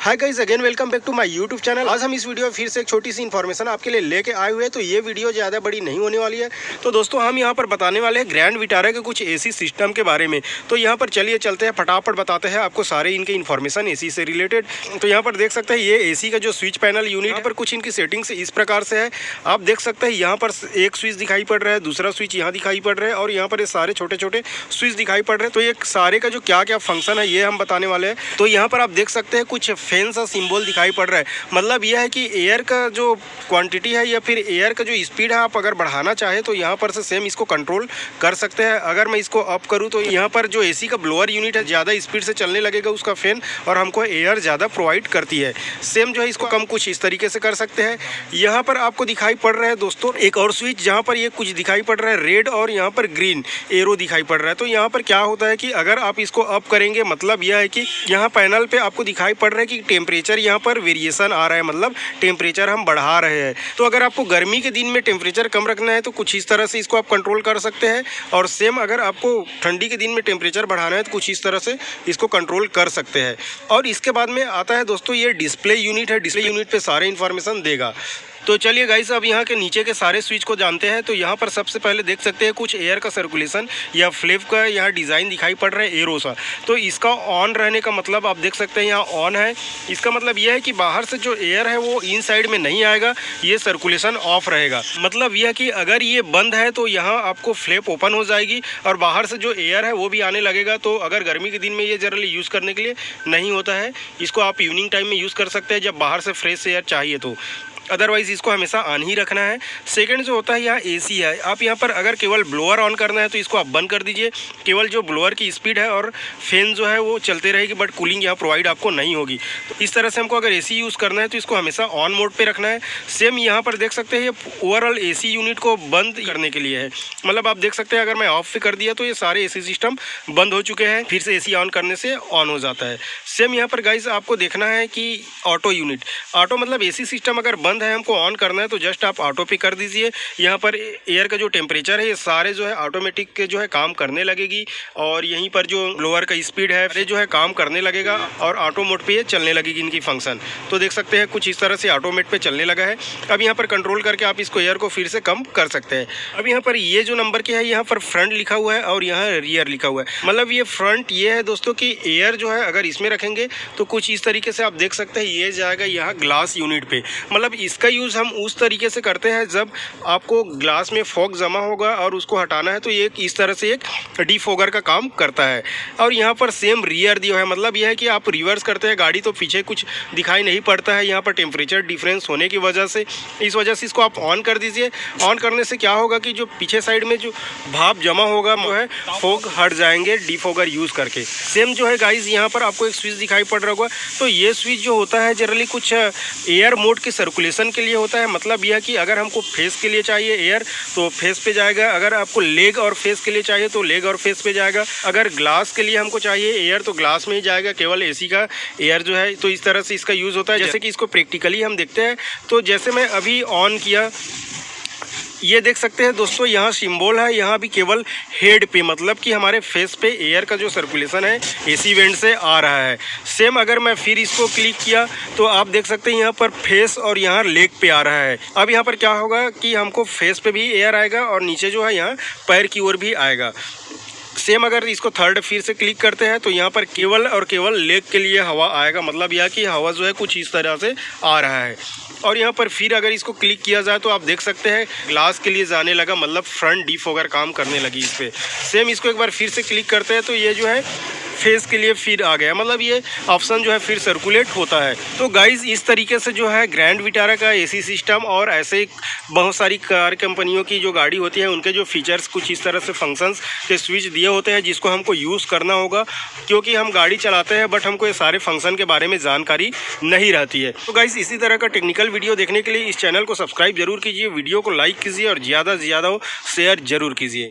Hi guys, again welcome back to my YouTube channel. आज हम इस वीडियो में फिर से एक छोटी सी इन्फॉर्मेशन आपके लिए लेके आए हुए हैं। तो ये वीडियो ज़्यादा बड़ी नहीं होने वाली है। तो दोस्तों हम यहाँ पर बताने वाले हैं ग्रैंड विटारा के कुछ एसी सिस्टम के बारे में। तो यहाँ पर चलिए चलते हैं, फटाफट बताते हैं आपको सारे इनके इन्फॉर्मेशन एसी से रिलेटेड। तो यहाँ पर देख सकते हैं ये एसी का जो स्विच पैनल यूनिट, यहाँ पर कुछ इनकी सेटिंग्स इस प्रकार से है। आप देख सकते हैं यहाँ पर एक स्विच दिखाई पड़ रहा है, दूसरा स्विच यहाँ दिखाई पड़ रहा है और यहाँ पर ये सारे छोटे छोटे स्विच दिखाई पड़ रहे हैं। तो ये सारे का जो क्या क्या फंक्शन है ये हम बताने वाले हैं। तो यहाँ पर आप देख सकते हैं कुछ फैन सा सिंबल दिखाई पड़ रहा है। मतलब यह है कि एयर का जो क्वांटिटी है या फिर एयर का जो स्पीड है, आप अगर बढ़ाना चाहे तो यहाँ पर से सेम इसको कंट्रोल कर सकते हैं। अगर मैं इसको अप करूँ तो यहाँ पर जो एसी का ब्लोअर यूनिट है ज़्यादा स्पीड से चलने लगेगा उसका फैन, और हमको एयर ज़्यादा प्रोवाइड करती है। सेम जो है इसको कम कुछ इस तरीके से कर सकते हैं। यहाँ पर आपको दिखाई पड़ रहा है दोस्तों एक और स्विच, जहाँ पर ये कुछ दिखाई पड़ रहा है रेड और यहाँ पर ग्रीन एरो दिखाई पड़ रहा है। तो यहाँ पर क्या होता है कि अगर आप इसको अप करेंगे, मतलब यह है कि यहाँ पैनल पे आपको दिखाई पड़ रहा है कि टेम्परेचर यहाँ पर वेरिएशन आ रहा है, मतलब टेम्परेचर हम बढ़ा रहे हैं। तो अगर आपको गर्मी के दिन में टेम्परेचर कम रखना है तो कुछ इस तरह से इसको आप कंट्रोल कर सकते हैं, और सेम अगर आपको ठंडी के दिन में टेम्परेचर बढ़ाना है तो कुछ इस तरह से इसको कंट्रोल कर सकते हैं। और इसके बाद में आता है दोस्तों ये डिस्प्ले यूनिट है। डिस्प्ले यूनिट पे सारे इन्फॉर्मेशन देगा। तो चलिए गाइस, अब यहाँ के नीचे के सारे स्विच को जानते हैं। तो यहाँ पर सबसे पहले देख सकते हैं कुछ एयर का सर्कुलेशन या फ्लेप का यहाँ डिज़ाइन दिखाई पड़ रहा है एरो सा। तो इसका ऑन रहने का मतलब आप देख सकते हैं यहाँ ऑन है। इसका मतलब यह है कि बाहर से जो एयर है वो इन साइड में नहीं आएगा, ये सर्कुलेशन ऑफ रहेगा। मतलब यह कि अगर ये बंद है तो यहाँ आपको फ्लेप ओपन हो जाएगी और बाहर से जो एयर है वो भी आने लगेगा। तो अगर गर्मी के दिन में ये जनरली यूज़ करने के लिए नहीं होता है, इसको आप इवनिंग टाइम में यूज़ कर सकते हैं जब बाहर से फ्रेश एयर चाहिए तो। अदरवाइज़ इसको हमेशा ऑन ही रखना है। सेकंड जो होता है यहाँ एसी है। आप यहाँ पर अगर केवल ब्लोअर ऑन करना है तो इसको आप बंद कर दीजिए। केवल जो ब्लोअर की स्पीड है और फैन जो है वो चलते रहेगी, बट कूलिंग यहाँ प्रोवाइड आपको नहीं होगी। तो इस तरह से हमको अगर एसी यूज़ करना है तो इसको हमेशा ऑन मोड पे रखना है। सेम यहाँ पर देख सकते हैं ये ओवरऑल एसी यूनिट को बंद करने के लिए है। मतलब आप देख सकते हैं अगर मैं ऑफ कर दिया तो ये सारे एसी सिस्टम बंद हो चुके हैं, फिर से एसी ऑन करने से ऑन हो जाता है। सेम यहाँ पर गाइस आपको देखना है कि ऑटो यूनिट, ऑटो मतलब एसी सिस्टम अगर बंद है हमको ऑन करना है तो जस्ट आप ऑटो पे कर दीजिए। यहाँ पर एयर का जो टेम्परेचर है ये सारे जो है ऑटोमेटिक के जो है काम करने लगेगी, और यहीं पर जो ब्लोअर का स्पीड है ये जो है काम करने लगेगा और ऑटो मोड पे ये चलने लगेगी इनकी फंक्शन। तो देख सकते हैं कुछ इस तरह से ऑटोमेट पे चलने लगा है। अब यहाँ पर कंट्रोल करके आप इसको एयर को फिर से कम कर सकते हैं। अब यहाँ पर ये जो नंबर के है यहाँ पर फ्रंट लिखा हुआ है और यहाँ रियर लिखा हुआ है। मतलब ये फ्रंट ये है दोस्तों कि एयर जो है अगर इसमें रखेंगे तो कुछ इस तरीके से आप देख सकते हैं ये जाएगा यहाँ ग्लास यूनिट पे। मतलब इसका यूज़ हम उस तरीके से करते हैं जब आपको ग्लास में फॉग जमा होगा और उसको हटाना है तो ये इस तरह से एक डीफॉगर का काम करता है। और यहाँ पर सेम रियर दिया है। मतलब यह है कि आप रिवर्स करते हैं गाड़ी तो पीछे कुछ दिखाई नहीं पड़ता है यहाँ पर टेम्परेचर डिफरेंस होने की वजह से। इस वजह से इसको आप ऑन कर दीजिए। ऑन करने से क्या होगा कि जो पीछे साइड में जो भाप जमा होगा वो है फॉग हट जाएंगे डीफॉगर यूज़ करके। सेम जो है गाइज यहाँ पर आपको एक स्विच दिखाई पड़ रहा होगा। तो ये स्विच जो होता है जनरली कुछ एयर मोड के सर्कुलेशन के लिए होता है। मतलब यह कि अगर हमको फेस के लिए चाहिए एयर तो फेस पे जाएगा, अगर आपको लेग और फेस के लिए चाहिए तो लेग और फेस पे जाएगा, अगर ग्लास के लिए हमको चाहिए एयर तो ग्लास में ही जाएगा, केवल एसी का एयर जो है। तो इस तरह से इसका यूज़ होता है। जैसे कि इसको प्रैक्टिकली हम देखते हैं। तो जैसे मैं अभी ऑन किया, ये देख सकते हैं दोस्तों यहाँ सिंबल है, यहाँ भी केवल हेड पे, मतलब कि हमारे फेस पे एयर का जो सर्कुलेशन है एसी वेंट से आ रहा है। सेम अगर मैं फिर इसको क्लिक किया तो आप देख सकते हैं यहाँ पर फेस और यहाँ लेग पे आ रहा है। अब यहाँ पर क्या होगा कि हमको फेस पे भी एयर आएगा और नीचे जो है यहाँ पैर की ओर भी आएगा। सेम अगर इसको थर्ड फिर से क्लिक करते हैं तो यहाँ पर केवल और केवल लेग के लिए हवा आएगा। मतलब यह कि हवा जो है कुछ इस तरह से आ रहा है। और यहाँ पर फिर अगर इसको क्लिक किया जाए तो आप देख सकते हैं ग्लास के लिए जाने लगा, मतलब फ्रंट डीफॉगर काम करने लगी इस पर। सेम इसको एक बार फिर से क्लिक करते हैं तो ये जो है फेस के लिए फिर आ गया। मतलब ये ऑप्शन जो है फिर सर्कुलेट होता है। तो गाइज इस तरीके से जो है ग्रैंड विटारा का एसी सिस्टम और ऐसे बहुत सारी कार कंपनियों की जो गाड़ी होती है उनके जो फीचर्स कुछ इस तरह से फंक्शंस के स्विच दिए होते हैं जिसको हमको यूज़ करना होगा, क्योंकि हम गाड़ी चलाते हैं बट हमको ये सारे फंक्शन के बारे में जानकारी नहीं रहती है। तो गाइज इसी तरह का टेक्निकल वीडियो देखने के लिए इस चैनल को सब्सक्राइब जरूर कीजिए, वीडियो को लाइक कीजिए और ज़्यादा से ज़्यादा शेयर जरूर कीजिए।